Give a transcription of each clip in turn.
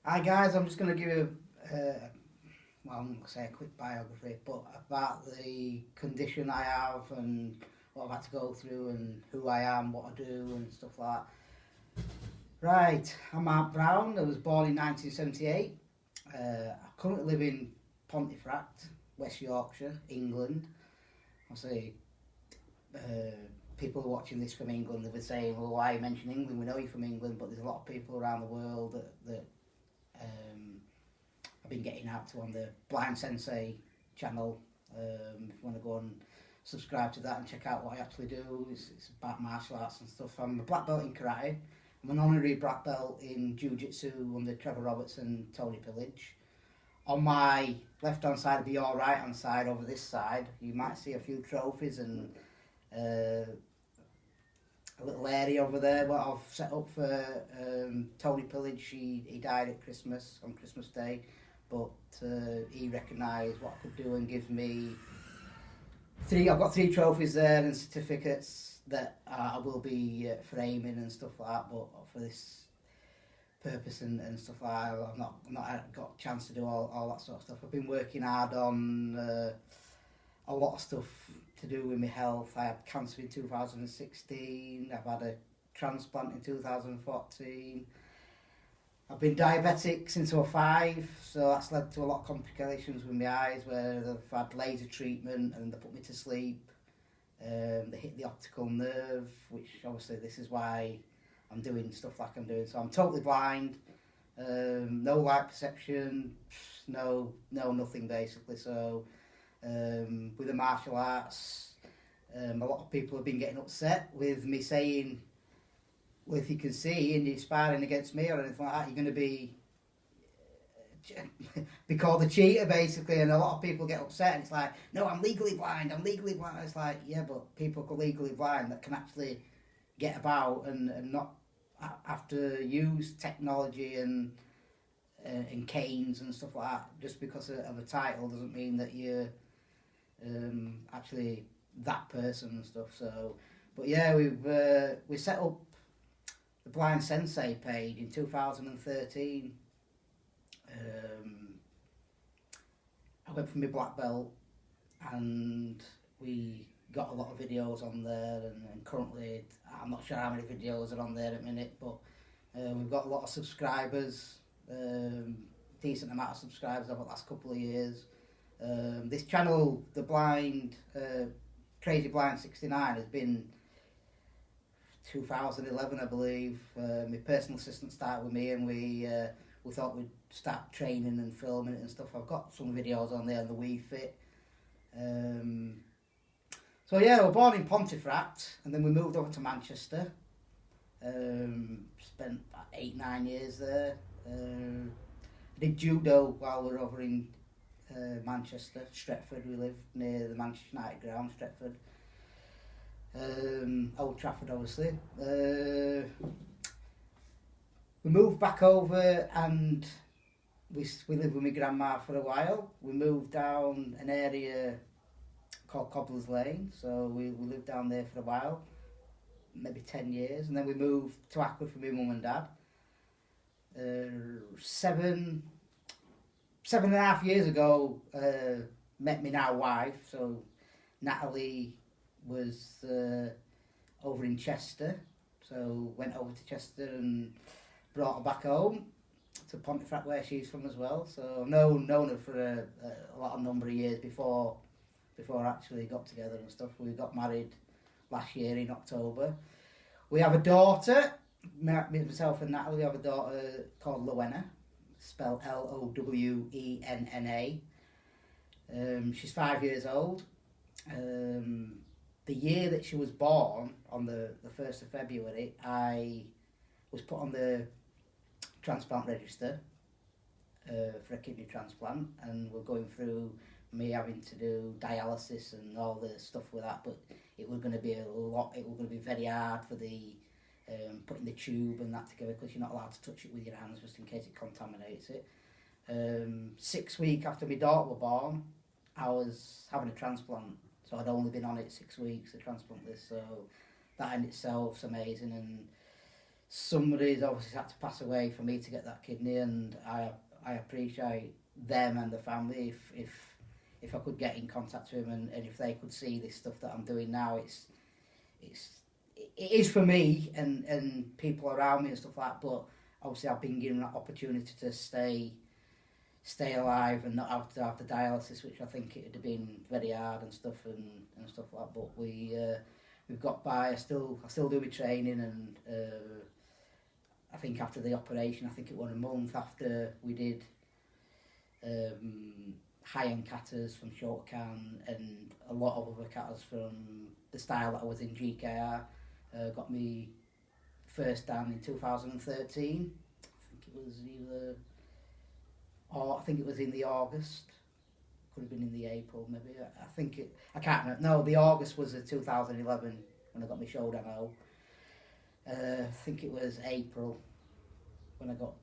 Hi guys, I'm just going to give you, well, I'm not going to say a quick biography, but about the condition I have and what I've had to go through and who I am, what I do and stuff like that. Right, I'm Mark Brown. I was born in 1978. I currently live in Pontefract, West Yorkshire, England. I say, uh, people watching this from England, they'll be saying, well, why you mention England? We know you're from England, but there's a lot of people around the world that um, I've been getting out to on the Blind Sensei channel. If you want to go and subscribe to that and check out what I actually do, it's about martial arts and stuff. I'm a black belt in karate. I'm an honorary black belt in jiu-jitsu under Trevor Roberts and Tony Pillage. On my left hand side, be your right hand side over this side, you might see a few trophies and a little area over there what I've set up for Tony Pillage. He died at Christmas, on Christmas Day, but he recognised what I could do and gives me I've got three trophies there and certificates that I will be framing and stuff like that, but for this purpose and stuff like that, I've not got a chance to do all that sort of stuff. I've been working hard on a lot of stuff to do with my health. I had cancer in 2016. I've had a transplant in 2014. I've been diabetic since I was 5, so that's led to a lot of complications with my eyes, where they've had laser treatment and they put me to sleep. They hit the optical nerve, which obviously this is why I'm doing stuff like I'm doing. So I'm totally blind, no light perception, nothing basically. So with the martial arts, a lot of people have been getting upset with me saying, well, if you can see and you're sparring against me or anything like that, you're going to be called a cheater basically, and a lot of people get upset and it's like, no, I'm legally blind. It's like, yeah, but people are legally blind that can actually get about and not have to use technology and canes and stuff like that. Just because of a title doesn't mean that you're actually that person and stuff. So, but yeah, we set up the Blind Sensei page in 2013. I went for my black belt and we got a lot of videos on there, and currently I'm not sure how many videos are on there at the minute, but we've got a lot of subscribers, decent amount of subscribers over the last couple of years. This channel, the Blind Crazy Blind 69, has been 2011, I believe. My personal assistant started with me, and we thought we'd start training and filming it and stuff. I've got some videos on there on the Wii Fit. So yeah, we were born in Pontefract, and then we moved over to Manchester. Spent about 8-9 years there. I did judo while we were over in Manchester, Stretford. We lived near the Manchester United ground, Stretford. Old Trafford, obviously. We moved back over and we lived with my grandma for a while. We moved down an area called Cobblers Lane, so we lived down there for a while, maybe 10 years, and then we moved to Ackwood for my mum and dad. 7.5 years ago, met my now wife, so Natalie was over in Chester, so went over to Chester and brought her back home to Pontefract, where she's from as well. So I've known her for a lot of number of years before I actually got together and stuff. We got married last year in October. We have a daughter, myself and Natalie. We have a daughter called Lowena, spelled Lowena. She's 5 years old. The year that she was born, on the 1st of February, I was put on the transplant register for a kidney transplant, and we're going through me having to do dialysis and all the stuff with that, but it was going to be a lot. It was going to be very hard for the putting the tube and that together, because you're not allowed to touch it with your hands just in case it contaminates it. 6 weeks after my daughter was born, I was having a transplant, so I'd only been on it 6 weeks to transplant this, so that in itself's amazing. And somebody's obviously had to pass away for me to get that kidney, and I appreciate them and the family if I could get in contact with them, and if they could see this stuff that I'm doing now. It is for me and people around me and stuff like that, but obviously I've been given that opportunity to stay alive and not have to have the dialysis, which I think it would have been very hard and stuff and stuff like that. But we've got by. I still do my training, and I think after the operation, I think it was a month after we did high-end katas from Shortcan and a lot of other katas from the style that I was in GKR. Got me first dan in 2013. I think it was in the August. Could have been in the April, maybe. I can't remember. No, the August was the 2011 when I got my shoulder now. I think it was April when I got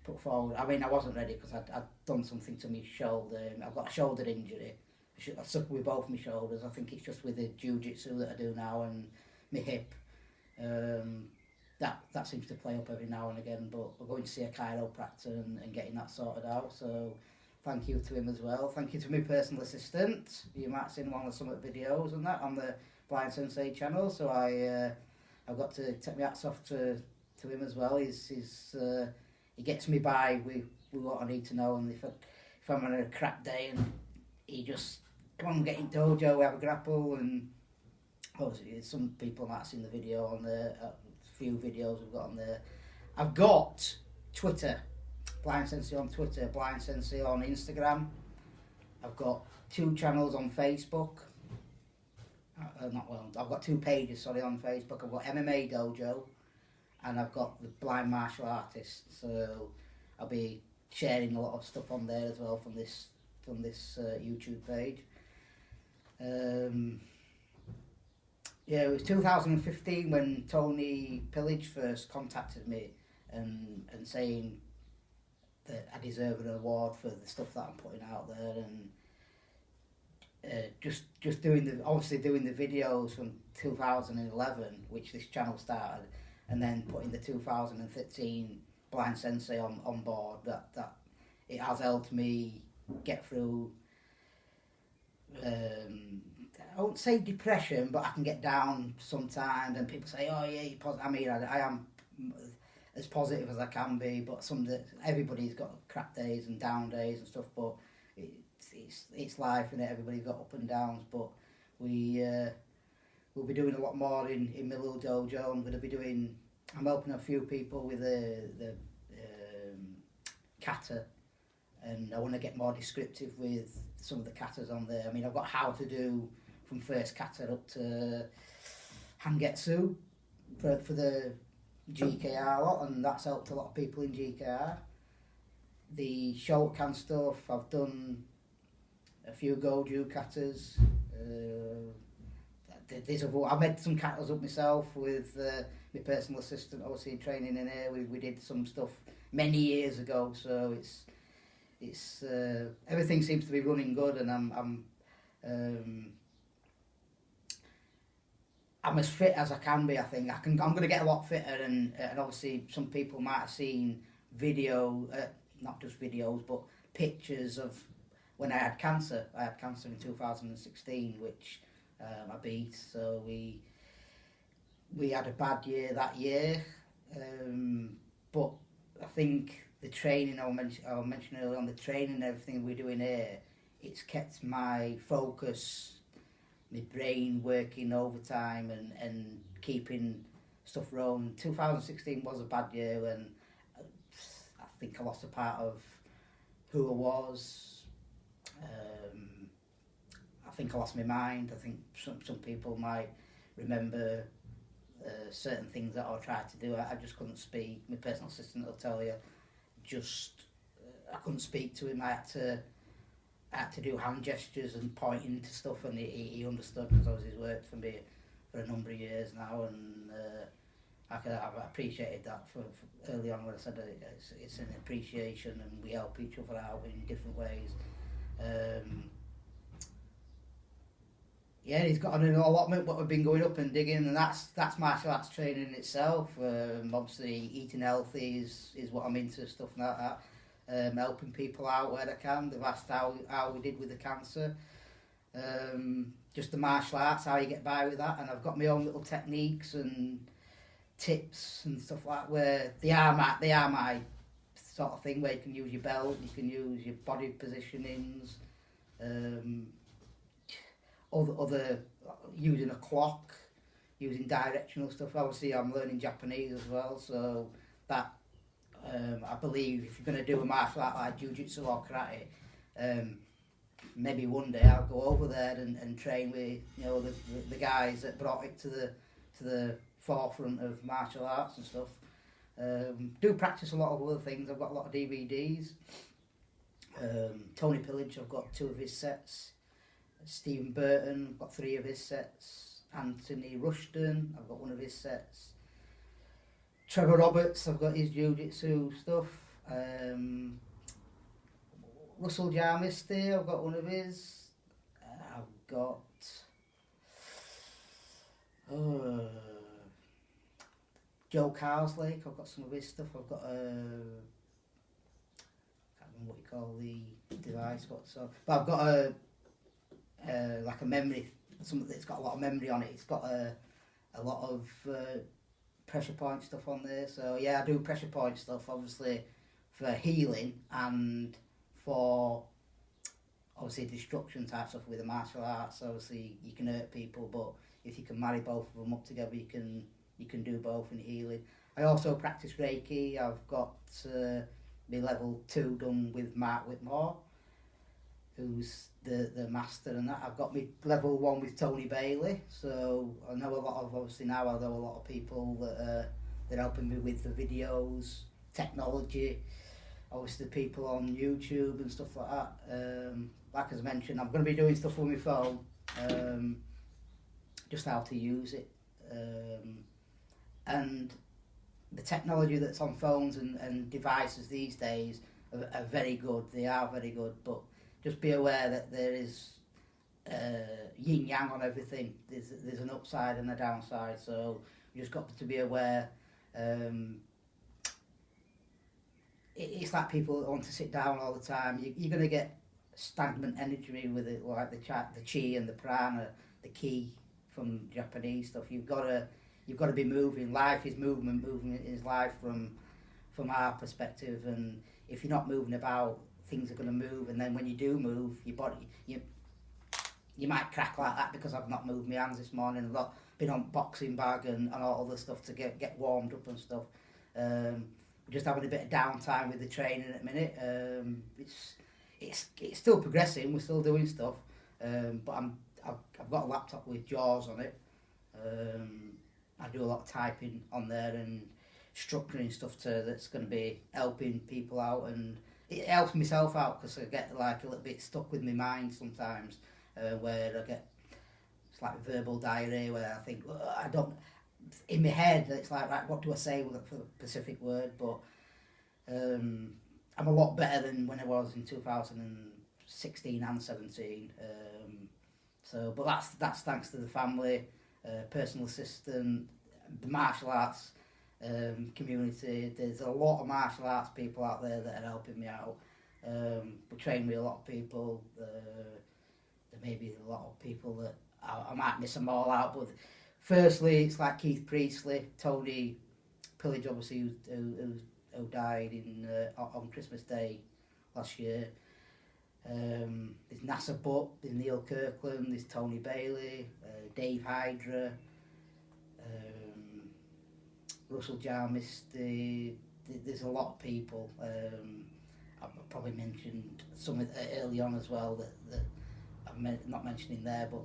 put forward. I mean, I wasn't ready because I'd done something to my shoulder. I've got a shoulder injury. I suffer with both my shoulders. I think it's just with the jiu-jitsu that I do now and my hip. That seems to play up every now and again, but we're going to see a chiropractor and getting that sorted out. So thank you to him as well. Thank you to my personal assistant. You might have seen one of some of the videos and that on the Blind Sensei channel. So I've got to take my hats off to him as well. He gets me by with what I need to know, and if I'm on a crap day and he just, come on, get in dojo, we have a grapple, and obviously some people might have seen the video on the few videos we've got on there. I've got Twitter, Blind Sensei on Twitter, Blind Sensei on Instagram. I've got 2 channels on Facebook. I've got 2 pages, on Facebook. I've got MMA Dojo, and I've got the Blind Martial Artist. So I'll be sharing a lot of stuff on there as well from this YouTube page. Yeah, it was 2015 when Tony Pillage first contacted me and saying that I deserve an award for the stuff that I'm putting out there, and just doing the videos from 2011, which this channel started, and then putting the 2013 Blind Sensei on board. That it has helped me get through. I won't say depression, but I can get down sometimes, and people say, "Oh yeah, you're positive." I mean, I am as positive as I can be, but everybody's got crap days and down days and stuff. But it's life, and everybody's got up and downs. But we'll be doing a lot more in my little dojo. I'm helping a few people with the kata, and I want to get more descriptive with some of the katas on there. I mean, I've got how to do from first kata up to Hangetsu for the GKR lot, and that's helped a lot of people in GKR. The Shortcan stuff, I've done a few Goju katas. I made some katas up myself with my personal assistant, obviously training in here. We did some stuff many years ago, so it's everything seems to be running good, and I'm as fit as I can be. I think I'm going to get a lot fitter, and obviously some people might have seen not just videos, but pictures of when I had cancer. I had cancer in 2016, which I beat. So we had a bad year that year, but I think the training I mentioned earlier on, the training and everything we're doing here, it's kept my focus, my brain working overtime and keeping stuff rolling. 2016 was a bad year when I think I lost a part of who I was. I think I lost my mind. I think some people might remember certain things that I tried to do. I just couldn't speak. My personal assistant will tell you, I couldn't speak to him. I had to do hand gestures and pointing to stuff, and he understood because obviously he's worked for me for a number of years now, and I've appreciated that for early on when I said that it's an appreciation, and we help each other out in different ways. yeah, he's got an allotment, but we've been going up and digging, and that's martial arts training in itself. Obviously, eating healthy is what I'm into, stuff like that. Helping people out where I can. They've asked how we did with the cancer. Just the martial arts, how you get by with that, and I've got my own little techniques and tips and stuff like that, where they are my sort of thing, where you can use your belt, you can use your body positionings, other using a clock, using directional stuff. Obviously, I'm learning Japanese as well, so that I believe if you're going to do a martial art like jiu-jitsu or karate, maybe one day I'll go over there and train with the guys that brought it to the forefront of martial arts and stuff. Do practice a lot of other things. I've got a lot of DVDs. Tony Pillage, I've got 2 of his sets. Stephen Burton, I've got 3 of his sets. Anthony Rushton, I've got 1 of his sets. Trevor Roberts, I've got his jiu-jitsu stuff. Russell Jarmisty, I've got 1 of his. I've got Joe Carslake, I've got some of his stuff. I've got I can't remember what you call the device, but I've got like a memory, something that's got a lot of memory on it. It's got a lot of pressure point stuff on there. So yeah, I do pressure point stuff, obviously for healing and for obviously destruction type stuff with the martial arts. Obviously you can hurt people, but if you can marry both of them up together, you can do both in healing. I also practice Reiki. I've got my level 2 done with Mark Whitmore, who's the master, and that. I've got my level 1 with Tony Bailey. So I know obviously now I know a lot of people that are helping me with the videos, technology, obviously the people on YouTube and stuff like that. Like as I mentioned, I'm going to be doing stuff on my phone, just how to use it. And the technology that's on phones and devices these days are very good. They are very good, but just be aware that there is yin yang on everything. There's an upside and a downside, so you just got to be aware. It's like people that want to sit down all the time. You're going to get stagnant energy with it, like the chi and the prana, the ki from Japanese stuff. You've got to be moving. Life is movement. Movement is life from our perspective. And if you're not moving about, things are going to move. And then when you do move, your body, you might crack like that because I've not moved my hands this morning. I've been on boxing bag and all other stuff to get warmed up and stuff. We're just having a bit of downtime with the training at the minute. It's still progressing. We're still doing stuff. But I've got a laptop with JAWS on it. I do a lot of typing on there and structuring stuff that's going to be helping people out, and it helps myself out because I get like a little bit stuck with my mind sometimes, where I get, it's like verbal diarrhea where I think I don't, in my head it's like, right, what do I say for the specific word? But I'm a lot better than when I was in 2016 and 17. But that's thanks to the family, personal assistant, the martial arts community. There's a lot of martial arts people out there that are helping me out. We train with a lot of people. There may be a lot of people that I might miss them all out. But firstly, it's like Keith Priestley, Tony Pillage, obviously, who died on Christmas Day last year. There's NASA Butt, there's Neil Kirkland, there's Tony Bailey, Dave Hydra, Russell Jarmisty. There's a lot of people. I've probably mentioned some early on as well that I'm not mentioning there, but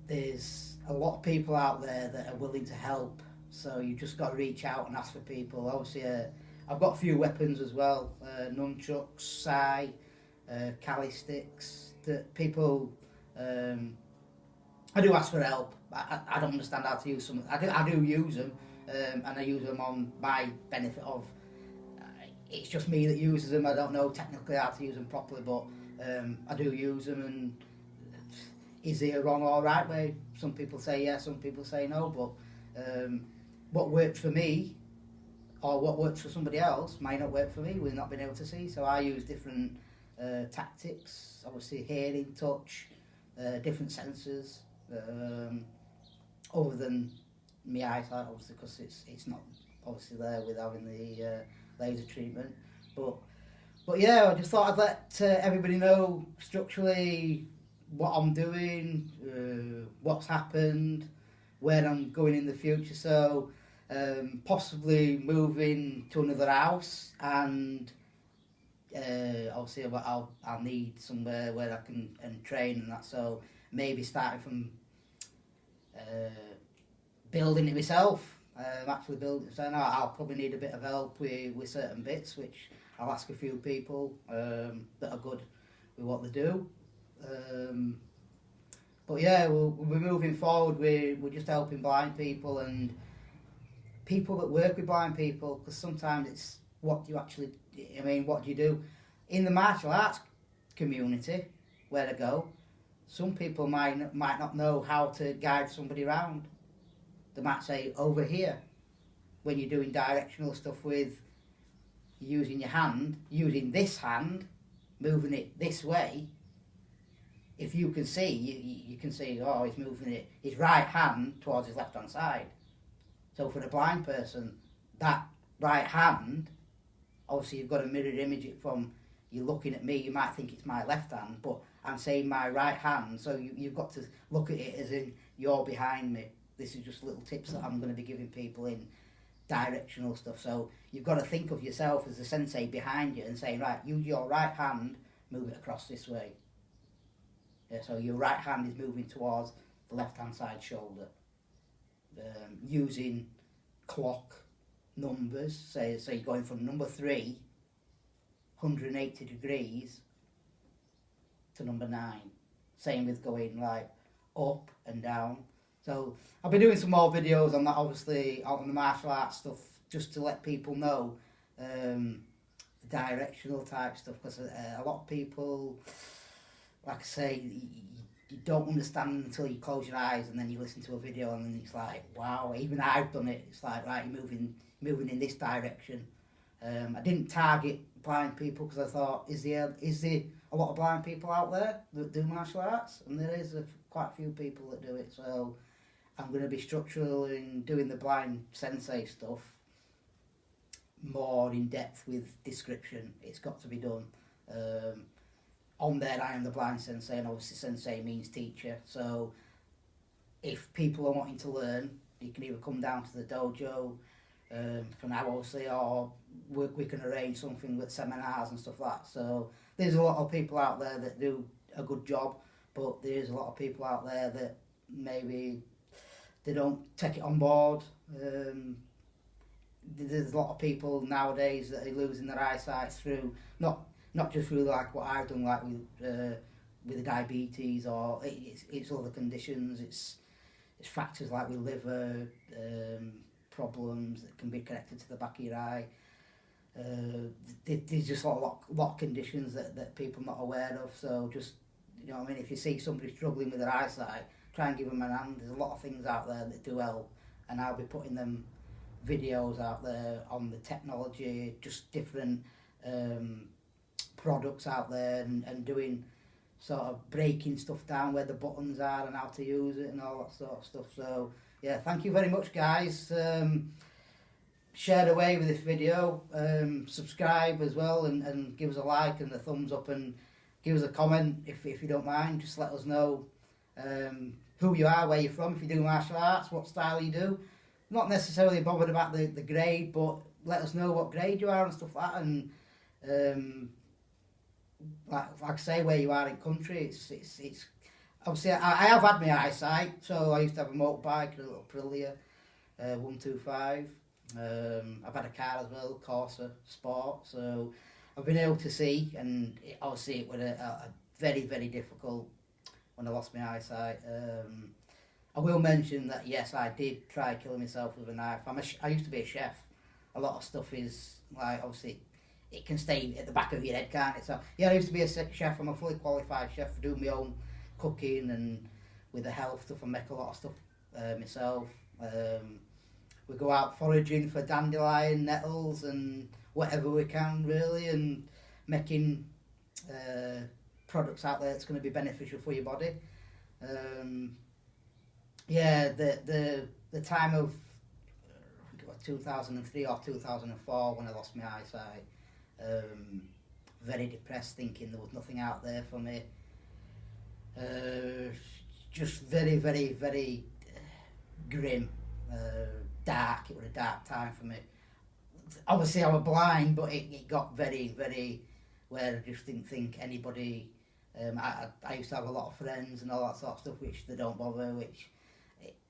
there's a lot of people out there that are willing to help, so you just got to reach out and ask for people. Obviously I've got a few weapons as well, nunchucks, sai, Cali sticks, that people, I do ask for help. I don't understand how to use some. I do use them, and I use them on my benefit of. It's just me that uses them. I don't know technically how to use them properly, but I do use them, and is there a wrong or right way? Some people say yes, some people say no, but what works for me or what works for somebody else might not work for me. We've not been able to see, so I use different tactics, obviously hearing, touch, different sensors, other than my eyesight, obviously, because it's not obviously there with having the laser treatment. But yeah, I just thought I'd let everybody know structurally what I'm doing, what's happened, where I'm going in the future. So possibly moving to another house, and obviously I'll need somewhere where I can train and that. So maybe starting from building it myself, actually building it. So now I'll probably need a bit of help with certain bits, which I'll ask a few people that are good with what they do. But yeah, we're moving forward. We're just helping blind people and people that work with blind people, because sometimes it's what do you actually, I mean, what do you do? In the martial arts community, where to go, some people might not know how to guide somebody around. They might say, over here, when you're doing directional stuff with using your hand, using this hand, moving it this way. If you can see, you can see, oh, he's moving it, his right hand towards his left hand side. So for the blind person, that right hand, obviously you've got to mirror image it from, you're looking at me, you might think it's my left hand, but I'm saying my right hand, so you've got to look at it as in, you're behind me. This is just little tips that I'm going to be giving people in directional stuff. So you've got to think of yourself as the sensei behind you and saying, right, use your right hand, move it across this way. Yeah, so your right hand is moving towards the left hand side shoulder. Using clock numbers, so you're going from number 3, 180 degrees, to number 9. Same with going like up and down. So I'll be doing some more videos on that, obviously, on the martial arts stuff, just to let people know the directional type stuff, because a lot of people, like I say, you don't understand until you close your eyes and then you listen to a video and then it's like, wow, even I've done it. It's like, right, you're moving in this direction. I didn't target blind people because I thought, is there a lot of blind people out there that do martial arts? And there is quite a few people that do it. So I'm going to be structural in doing the blind sensei stuff more in depth with description. It's got to be done. On there, I am the blind sensei, and obviously sensei means teacher. So if people are wanting to learn, you can either come down to the dojo for now, obviously, or we can arrange something with seminars and stuff like that. So there's a lot of people out there that do a good job, but there's a lot of people out there that maybe they don't take it on board. There's a lot of people nowadays that are losing their eyesight through not just through like what I've done, like with the diabetes, or it's other conditions. It's factors like with liver problems that can be connected to the back of your eye. There's just a lot of conditions that people are not aware of. So just, you know what I mean, if you see somebody struggling with their eyesight, try and give them a hand. There's a lot of things out there that do help, and I'll be putting them videos out there on the technology, just different products out there, and doing sort of breaking stuff down where the buttons are and how to use it and all that sort of stuff. So yeah, thank you very much, guys. Share away with this video, subscribe as well, and give us a like and a thumbs up, and give us a comment if you don't mind. Just let us know who you are, where you're from, if you do martial arts, what style you do. Not necessarily bothered about the grade, but let us know what grade you are and stuff like that. And like I say, where you are in country, it's obviously I have had my eyesight. So I used to have a motorbike, a little Aprilia 125. I've had a car as well, Corsa Sport. So I've been able to see, and obviously it was a very, very difficult when I lost my eyesight. I will mention that yes, I did try killing myself with a knife. I used to be a chef. A lot of stuff is like, obviously it can stay at the back of your head, can't it? So yeah, I used to be a chef. I'm a fully qualified chef for doing my own cooking and with the health stuff. I make a lot of stuff myself. We go out foraging for dandelion, nettles, and whatever we can really, and making products out there that's going to be beneficial for your body. Yeah, the time of 2003 or 2004 when I lost my eyesight, very depressed, thinking there was nothing out there for me. Just very, very, very grim, dark. It was a dark time for me. Obviously I was blind, but it got very, very, where I just didn't think anybody, I used to have a lot of friends and all that sort of stuff, which they don't bother, which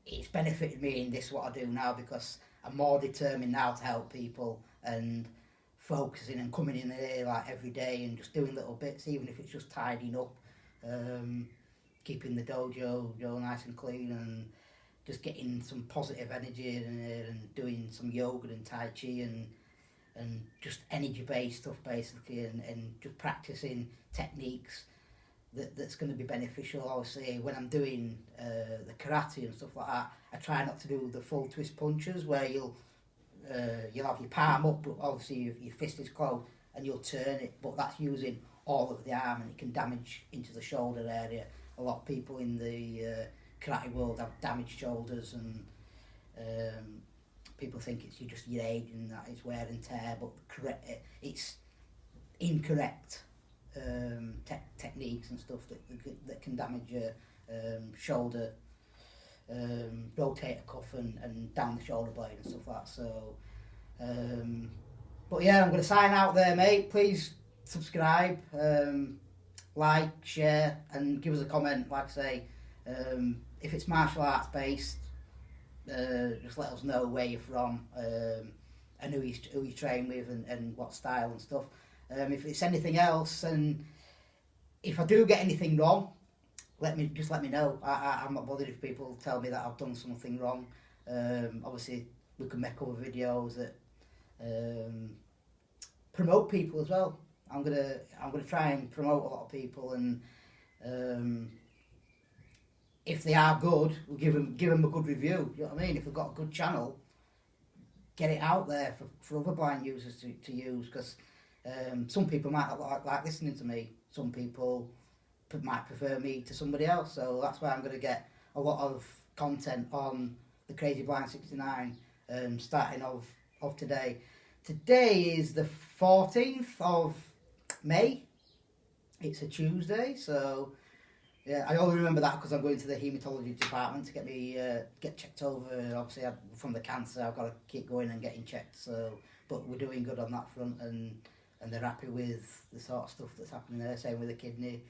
it's benefited me in this what I do now, because I'm more determined now to help people and focusing and coming in here like every day and just doing little bits, even if it's just tidying up, keeping the dojo nice and clean, and just getting some positive energy in here, and doing some yoga and tai chi and just energy based stuff basically, and just practicing techniques that's going to be beneficial. Obviously when I'm doing the karate and stuff like that, I try not to do the full twist punches where you'll have your palm up, but obviously your fist is closed and you'll turn it, but that's using all of the arm and it can damage into the shoulder area. A lot of people in the karate world have damaged shoulders, and people think it's just your age and that it's wear and tear, but it's incorrect techniques and stuff that can damage your shoulder, rotator cuff and down the shoulder blade and stuff like that. So but yeah, I'm going to sign out there, mate. Please subscribe, like, share, and give us a comment. Like I say, if it's martial arts based, just let us know where you're from, and who you train with, and what style and stuff. If it's anything else, and if I do get anything wrong, let me know. I'm not bothered if people tell me that I've done something wrong. Obviously we can make other videos that promote people as well. I'm gonna try and promote a lot of people, and if they are good, we'll give them a good review. You know what I mean? If we've got a good channel, get it out there for other blind users to use, because some people might not like listening to me. Some people might prefer me to somebody else. So that's why I'm going to get a lot of content on the Crazy Blind 69, starting of today. Today is the 14th of May. It's a Tuesday, so yeah, I only remember that because I'm going to the haematology department to get checked over. Obviously, from the cancer, I've got to keep going and getting checked. So, but we're doing good on that front, and they're happy with the sort of stuff that's happening there. Same with the kidney.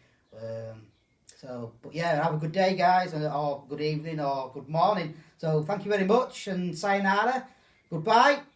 So, but yeah, have a good day, guys, or good evening, or good morning. So, thank you very much, and sayonara. Goodbye.